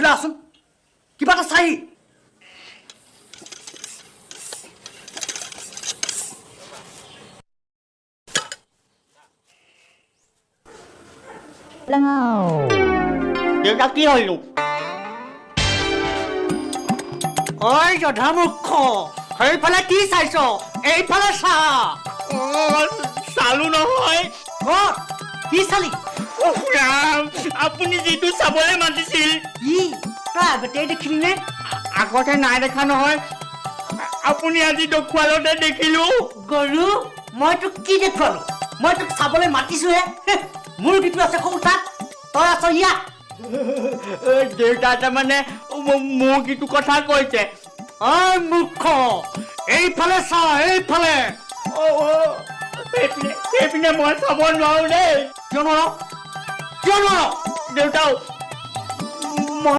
এইফালে আছোন কিবা এটা চাহি দেউতা কি হলো ঐ জধা মুখ সেইফালে কি চাইছ এইফালে চা চালো নহয় ক'ত কি চালি আপুনি যিটো চাবলৈ মাতিছিল কি তই আগতেই দেখিলি নে আগতে নাই দেখা নহয় আপুনি আজি দেখুৱালতে দেখিলো গৰু মই তোক কি দেখুৱালো মই তোক চাবলৈ মাতিছোহে মোৰ কিটো আছে সৌ তাত তই আছ ইয়াত দেউতা তাৰমানে মোক যিটো কথা কৈছে ঐ মূৰ্খ এইফালে চা এইফালে সেইপিনে মই চাব নোৱাৰো দেই কিয় নোৱাৰ দেউতাও